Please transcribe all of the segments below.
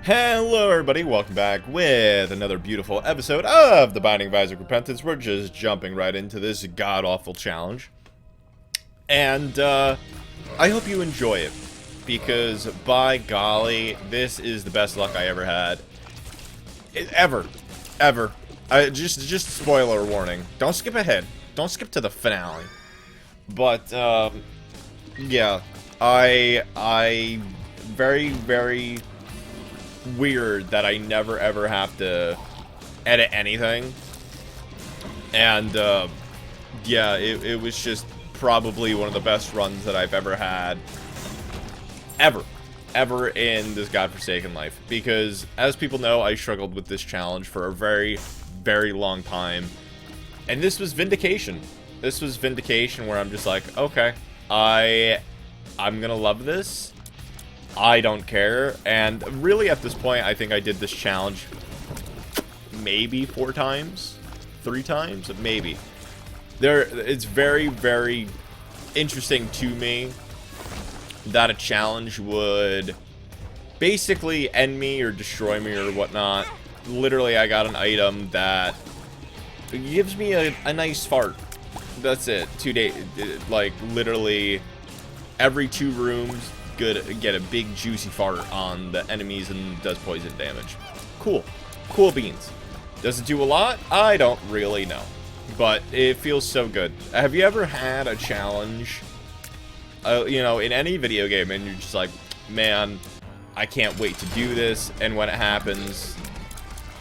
Hello everybody, welcome back with another beautiful episode of the Binding of Isaac Repentance. We're just jumping right into this god-awful challenge. And, I hope you enjoy it, because, by golly, this is the best luck I ever had. Ever. Just spoiler warning. Don't skip ahead. Don't skip to the finale. But, yeah. Very weird that I never ever have to edit anything. And, yeah, it was just probably one of the best runs that I've ever had. Ever in this godforsaken life. Because, as people know, I struggled with this challenge for a very long time. And this was vindication. This was vindication where I'm just like, okay, I'm gonna love this. I don't care. And really at this point, I think I did this challenge maybe 4 times? 3 times? Maybe. It's very interesting to me that a challenge would basically end me or destroy me or whatnot. Literally, I got an item that gives me a nice fart. That's it. 2 days. Like, literally, every 2 rooms, get a big juicy fart on the enemies and does poison damage. Cool beans. Does it do a lot? I don't really know, but it feels so good. Have you ever had a challenge, you know, in any video game, and you're just like, man, I can't wait to do this, and when it happens,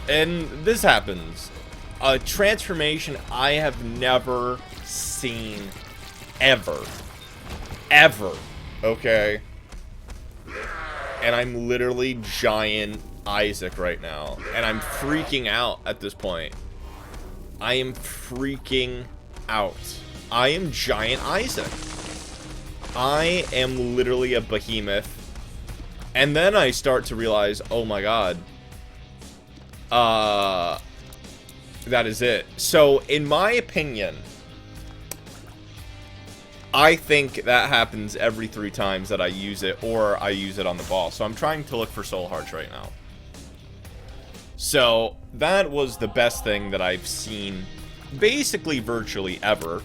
and this happens, a transformation I have never seen ever, okay? And I'm literally giant Isaac right now. And I'm freaking out at this point. I am freaking out. I am giant Isaac. I am literally a behemoth. And then I start to realize, oh my god. That is it. So, in my opinion, I think that happens every 3 times that I use it, or I use it on the boss. So I'm trying to look for soul hearts right now. So that was the best thing that I've seen, basically virtually ever.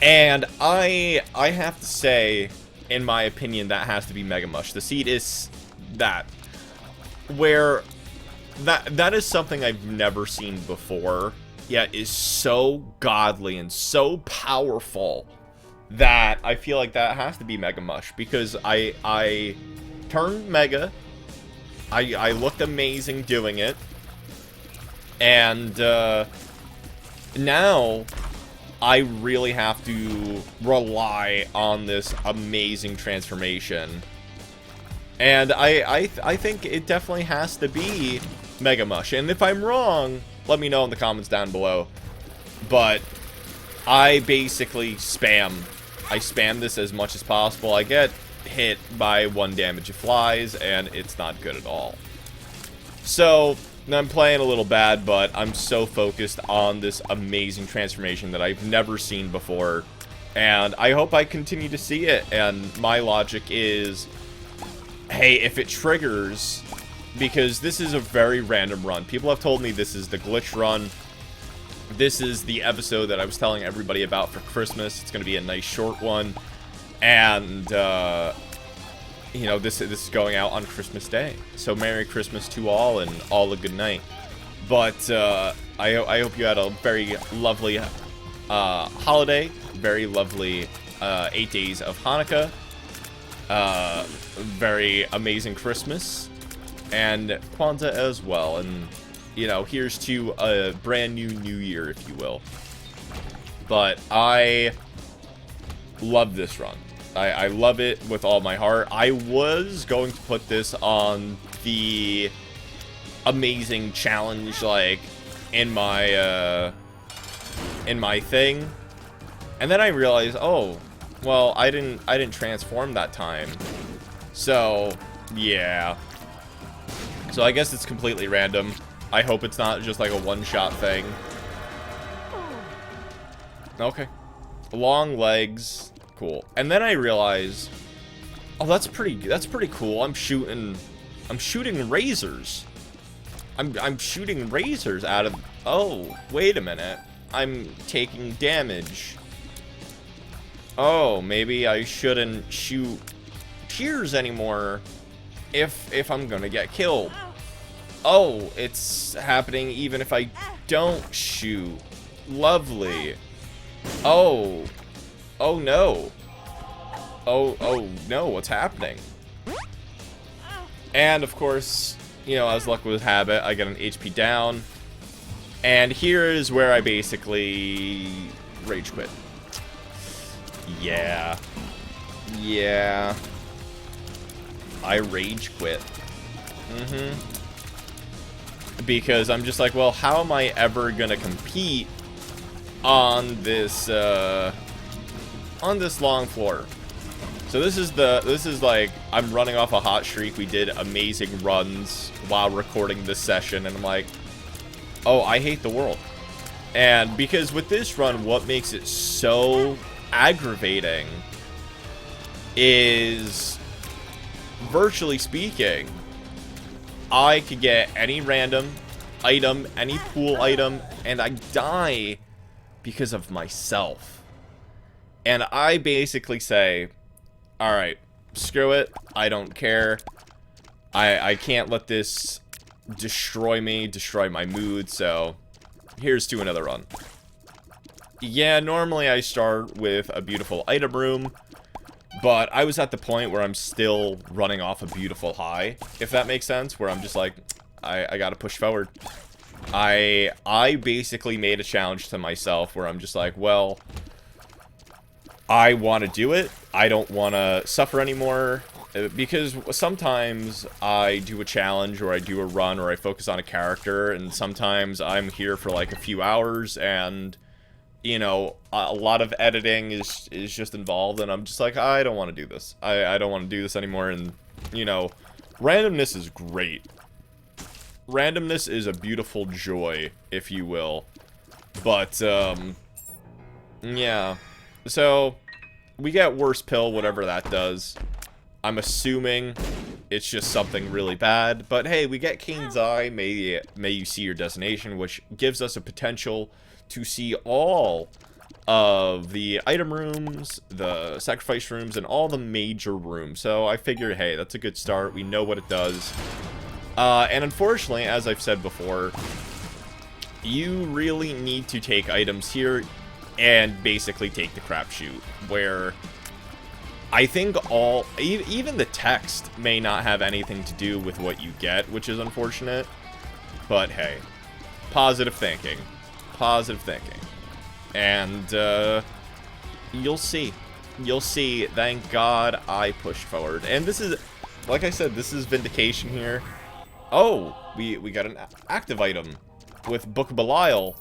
And I have to say, in my opinion, that has to be Mega Mush. The seed is that. Where that is something I've never seen before, yet is so godly and so powerful that I feel like that has to be Mega Mush, because I turned Mega, I looked amazing doing it, and now I really have to rely on this amazing transformation, and I think it definitely has to be Mega Mush, and if I'm wrong, let me know in the comments down below, but I basically spam this as much as possible. I get hit by 1 damage of flies, and it's not good at all. So, I'm playing a little bad, but I'm so focused on this amazing transformation that I've never seen before. And I hope I continue to see it. And my logic is, hey, if it triggers, because this is a very random run. People have told me this is the glitch run. This is the episode that I was telling everybody about for Christmas. It's going to be a nice short one. And, you know, this is going out on Christmas Day. So Merry Christmas to all, and all a good night. But, I hope you had a very lovely, holiday. Very lovely, 8 days of Hanukkah. Very amazing Christmas. And Kwanzaa as well. And, you know, here's to a brand new year, if you will. But I love this run. I love it with all my heart. I was going to put this on the amazing challenge, like, in my thing. And then I realized, oh, well, I didn't transform that time. So, yeah. So I guess it's completely random. I hope it's not just like a one-shot thing. Okay. Long legs. Cool. And then I realize, oh, that's pretty cool. I'm shooting I'm shooting razors. I'm shooting razors out of... Oh, wait a minute. I'm taking damage. Oh, maybe I shouldn't shoot tears anymore if I'm gonna get killed. Oh, it's happening even if I don't shoot. Lovely. Oh. Oh, no. Oh, no, what's happening? And, of course, you know, as luck would have it, I get an HP down. And here is where I basically rage quit. Yeah. Yeah. I rage quit. Because I'm just like, well, how am I ever gonna compete on this long floor? So this is like, I'm running off a hot streak. We did amazing runs while recording this session, and I'm like, oh, I hate the world. And because with this run, what makes it so aggravating is, virtually speaking, I could get any random item, any pool item, and I die because of myself. And I basically say, alright, screw it, I don't care. I can't let this destroy me, destroy my mood, so here's to another run. Yeah, normally I start with a beautiful item room, but I was at the point where I'm still running off a beautiful high, if that makes sense, where I'm just like, I gotta push forward. I basically made a challenge to myself where I'm just like, well, I want to do it. I don't want to suffer anymore, because sometimes I do a challenge or I do a run or I focus on a character, and sometimes I'm here for like a few hours and, you know, a lot of editing is just involved, and I'm just like, I don't want to do this. I don't want to do this anymore. And, you know, randomness is great. Randomness is a beautiful joy, if you will. But, yeah. So, we get worse pill, whatever that does. I'm assuming it's just something really bad. But hey, we get Kane's Eye, may you see your destination, which gives us a potential to see all of the item rooms, the sacrifice rooms, and all the major rooms. So I figured, hey, that's a good start. We know what it does. And unfortunately, as I've said before, you really need to take items here and basically take the crapshoot, where I think even the text may not have anything to do with what you get, which is unfortunate. But hey, positive thinking. Positive thinking. And, you'll see. You'll see. Thank God I pushed forward. And this is, like I said, this is Vindication here. Oh, we got an active item with Book of Belial,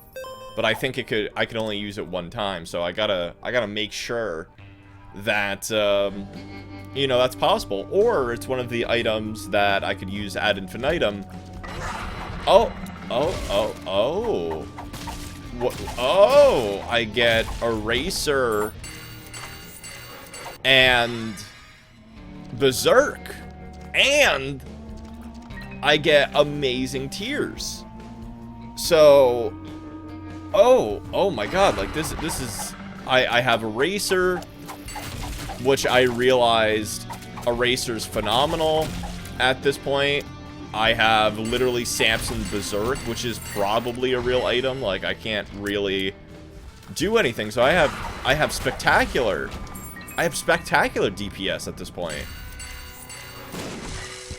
but I think I could only use it one time, so I gotta make sure that, you know, that's possible. Or it's one of the items that I could use ad infinitum. Oh, I get Eraser and Berserk, and I get Amazing Tears. So, oh my god, like this is, I have Eraser, which I realized Eraser's phenomenal at this point. I have literally Samson Berserk, which is probably a real item. Like, I can't really do anything. So I have spectacular DPS at this point.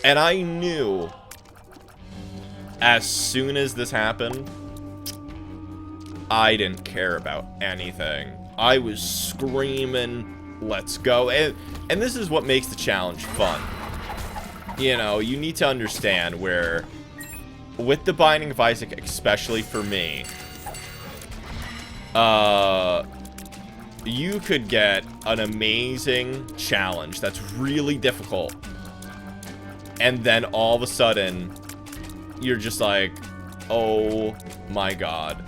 And I knew as soon as this happened, I didn't care about anything. I was screaming, let's go. And this is what makes the challenge fun. You know, you need to understand where, with the Binding of Isaac, especially for me, you could get an amazing challenge that's really difficult, and then all of a sudden, you're just like, oh my god.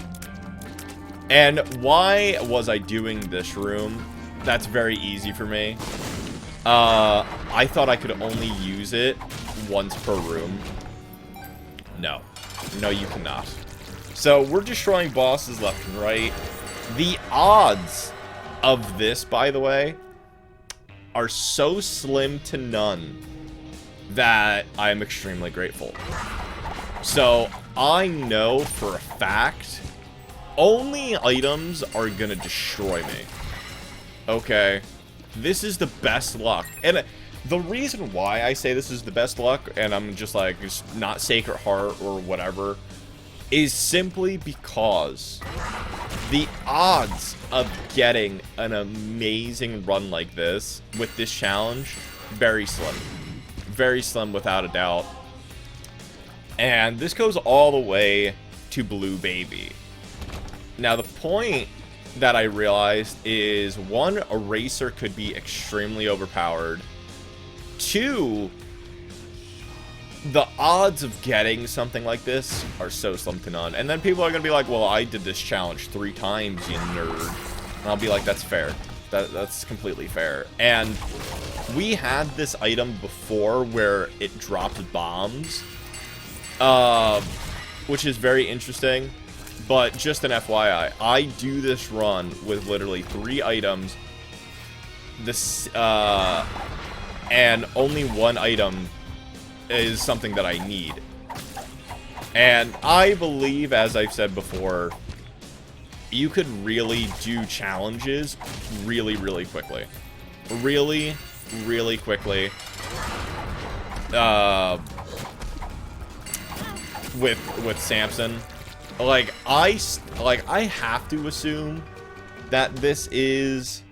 And why was I doing this room? That's very easy for me. I thought I could only use it once per room? No. No, you cannot. So, we're destroying bosses left and right. The odds of this, by the way, are so slim to none that I'm extremely grateful. So, I know for a fact, only items are gonna destroy me. Okay. This is the best luck. And the reason why I say this is the best luck, and I'm just like, it's not Sacred Heart or whatever, is simply because the odds of getting an amazing run like this with this challenge, very slim. Very slim without a doubt. And this goes all the way to Blue Baby. Now, the point that I realized is, one, Eraser could be extremely overpowered. Two, the odds of getting something like this are so slim to none. And then people are going to be like, well, I did this challenge 3 times, you nerd. And I'll be like, that's fair. That's completely fair. And we had this item before where it drops bombs, which is very interesting. But just an FYI, I do this run with literally 3 items, and only 1 item is something that I need. And I believe, as I've said before, you could really do challenges really, really quickly. Really, really quickly. With Samson. Like I have to assume that this is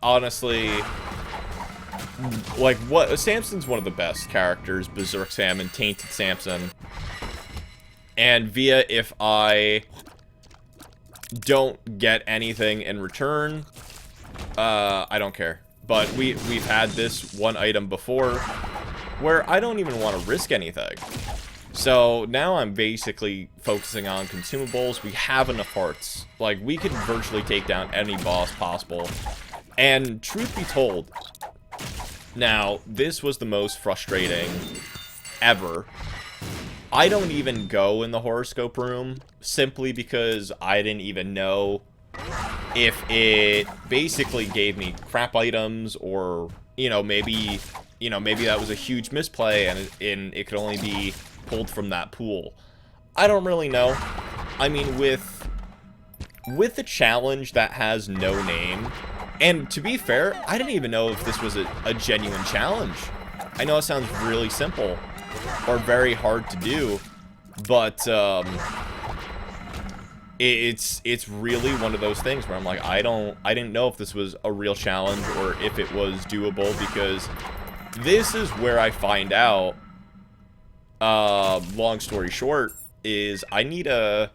honestly, like, what, Samson's one of the best characters, Berserk Sam and Tainted Samson. And via, if I don't get anything in return, I don't care. But we've had this one item before where I don't even want to risk anything. So now I'm basically focusing on consumables. We have enough hearts. Like, we could virtually take down any boss possible. And truth be told, now, this was the most frustrating ever. I don't even go in the horoscope room simply because I didn't even know if it basically gave me crap items, or, maybe that was a huge misplay and it could only be pulled from that pool. I don't really know. I mean, with a challenge that has no name, and to be fair, I didn't even know if this was a genuine challenge. I know it sounds really simple or very hard to do, but it's really one of those things where I'm like, I didn't know if this was a real challenge or if it was doable, because this is where I find out, long story short, is I need a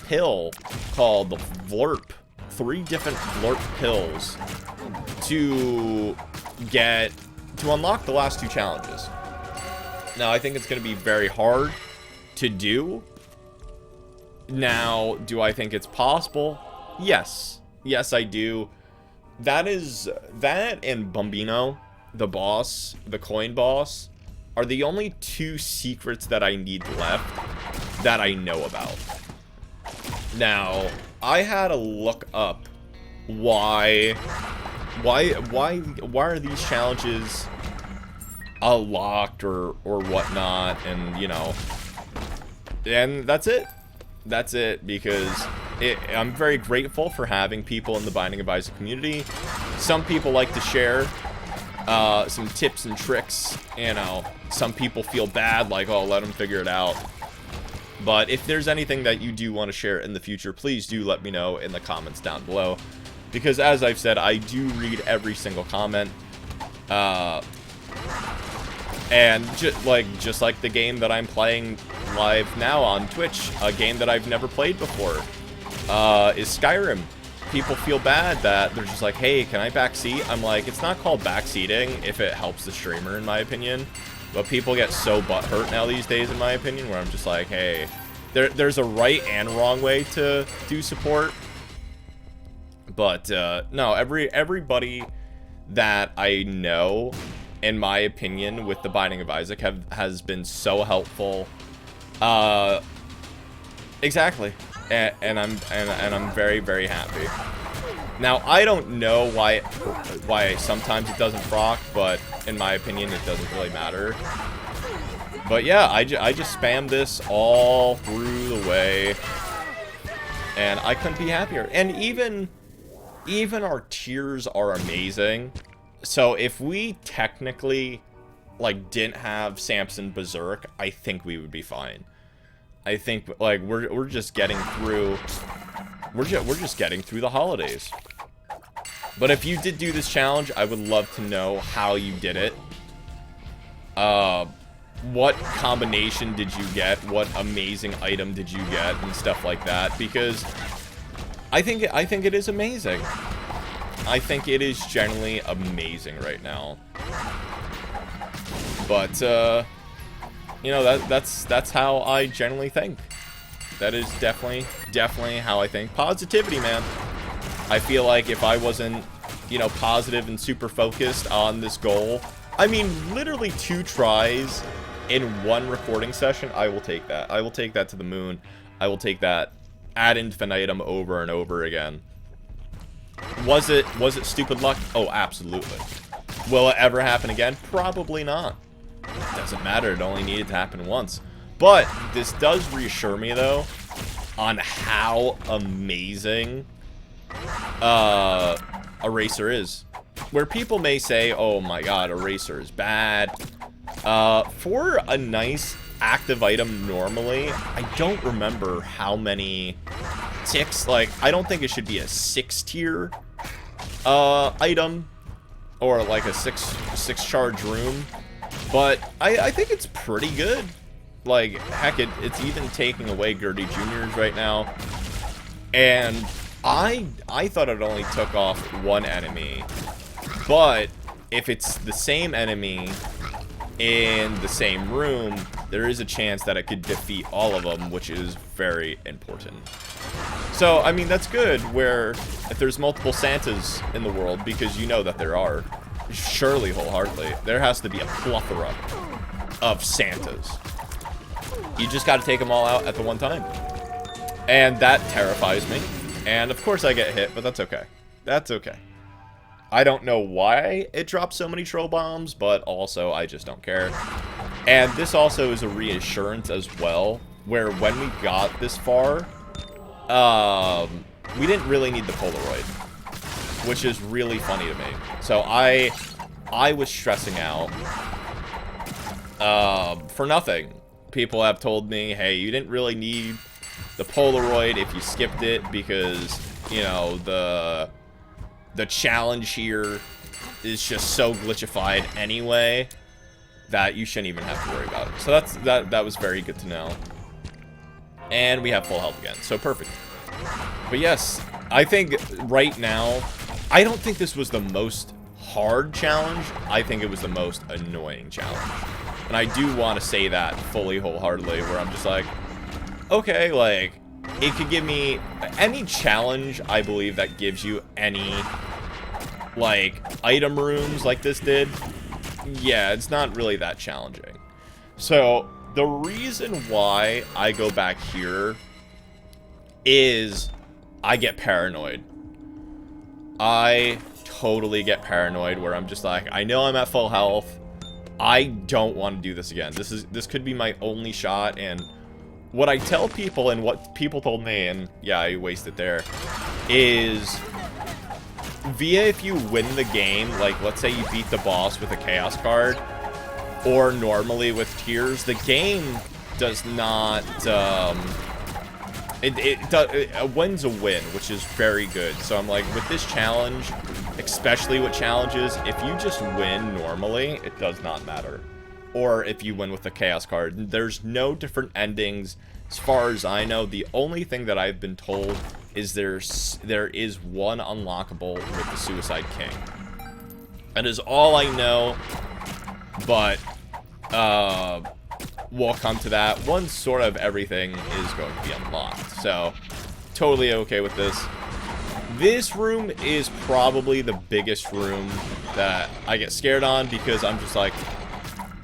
pill called the Vlurp. 3 different Vlurp pills to unlock the last 2 challenges. Now, I think it's going to be very hard to do. Now, do I think it's possible? Yes. Yes, I do. That and Bambino, the boss, the coin boss, are the only 2 secrets that I need left that I know about. Now, I had to look up why are these challenges unlocked or whatnot, and and that's it. That's it, because I'm very grateful for having people in the Binding of Isaac community. Some people like to share some tips and tricks, some people feel bad, like, oh, let them figure it out. But if there's anything that you do want to share in the future, please do let me know in the comments down below. Because as I've said, I do read every single comment. And just like the game that I'm playing live now on Twitch, a game that I've never played before, is Skyrim. People feel bad that they're just like, hey, can I backseat? I'm like, it's not called backseating if it helps the streamer, in my opinion. But people get so butthurt now these days, in my opinion, where I'm just like, hey, there's a right and wrong way to do support. But, no, everybody that I know, in my opinion, with the Binding of Isaac has been so helpful. Exactly. And I'm very, very happy. Now, I don't know why sometimes it doesn't proc, but in my opinion, it doesn't really matter. But yeah, I just spammed this all through the way, and I couldn't be happier. And even our tiers are amazing. So if we technically, like, didn't have Samson Berserk, I think we would be fine. I think, like, we're just getting through. We're just getting through the holidays. But if you did do this challenge, I would love to know how you did it. What combination did you get? What amazing item did you get? And stuff like that. Because I think it is amazing. I think it is generally amazing right now. But, you know, that's how I generally think. That is definitely how I think. Positivity, man. I feel like if I wasn't, you know, positive and super focused on this goal, I mean, literally 2 tries in 1 recording session, I will take that. I will take that to the moon. I will take that ad infinitum over and over again. Was it stupid luck? Oh, absolutely. Will it ever happen again? Probably not. It doesn't matter. It only needed to happen once. But this does reassure me, though, on how amazing Eraser is. Where people may say, oh my god, Eraser is bad. For a nice active item normally, I don't remember how many ticks. Like, I don't think it should be a 6-tier item, or like a 6 charge room. But I think it's pretty good. Like, heck, it's even taking away Gertie Jr.'s right now. And I thought it only took off 1 enemy. But if it's the same enemy in the same room, there is a chance that it could defeat all of them, which is very important. So, I mean, that's good where if there's multiple Santas in the world, because you know that there are, surely wholeheartedly, there has to be a plethora of Santas. You just got to take them all out at the one time. And that terrifies me. And of course I get hit, but that's okay. That's okay. I don't know why it drops so many troll bombs, but also I just don't care. And this also is a reassurance as well, where when we got this far, we didn't really need the Polaroid, which is really funny to me. So I was stressing out for nothing. People have told me, hey, you didn't really need the Polaroid if you skipped it because, you know, the challenge here is just so glitchified anyway that you shouldn't even have to worry about it. So that was very good to know. And we have full health again, so perfect. But yes, I think right now, I don't think this was the most hard challenge. I think it was the most annoying challenge. And I do want to say that fully wholeheartedly, where I'm just like, okay, like, it could give me any challenge, I believe, that gives you any, like, item rooms like this did. Yeah, it's not really that challenging. So, the reason why I go back here is I get paranoid. I totally get paranoid where I'm just like, I know I'm at full health. I don't want to do this again. This could be my only shot, and what I tell people and what people told me, and yeah, I wasted there, is via if you win the game, like let's say you beat the boss with a chaos card, or normally with tiers, the game does not, a win's a win, which is very good. So I'm like, with this challenge, especially with challenges, if you just win normally, it does not matter. Or if you win with a chaos card, there's no different endings. As far as I know, the only thing that I've been told is there is one unlockable with the Suicide King. That is all I know, but we'll come to that once sort of everything is going to be unlocked. So, totally okay with this. This room is probably the biggest room that I get scared on, because I'm just like,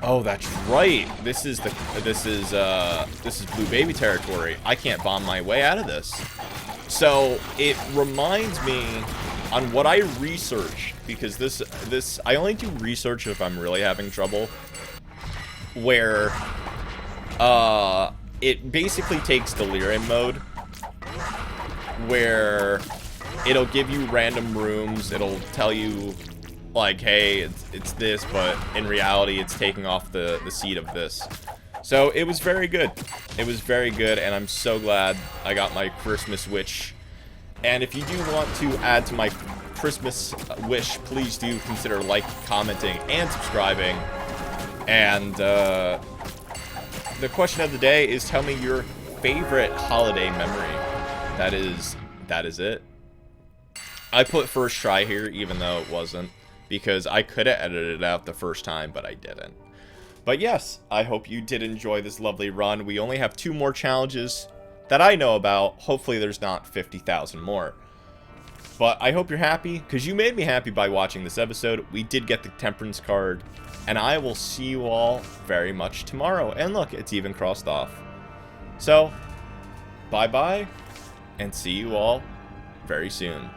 oh, that's right. This is Blue Baby territory. I can't bomb my way out of this. So it reminds me on what I research, because this I only do research if I'm really having trouble, where it basically takes delirium mode, where it'll give you random rooms. It'll tell you, like, hey, it's this, but in reality, it's taking off the seed of this. So it was very good. It was very good, and I'm so glad I got my Christmas wish. And if you do want to add to my Christmas wish, please do consider commenting, and subscribing. And the question of the day is, tell me your favorite holiday memory. That is it. I put first try here, even though it wasn't, because I could have edited it out the first time, but I didn't. But yes, I hope you did enjoy this lovely run. We only have 2 more challenges that I know about. Hopefully there's not 50,000 more. But I hope you're happy, because you made me happy by watching this episode. We did get the Temperance card, and I will see you all very much tomorrow. And look, it's even crossed off. So, bye-bye, and see you all very soon.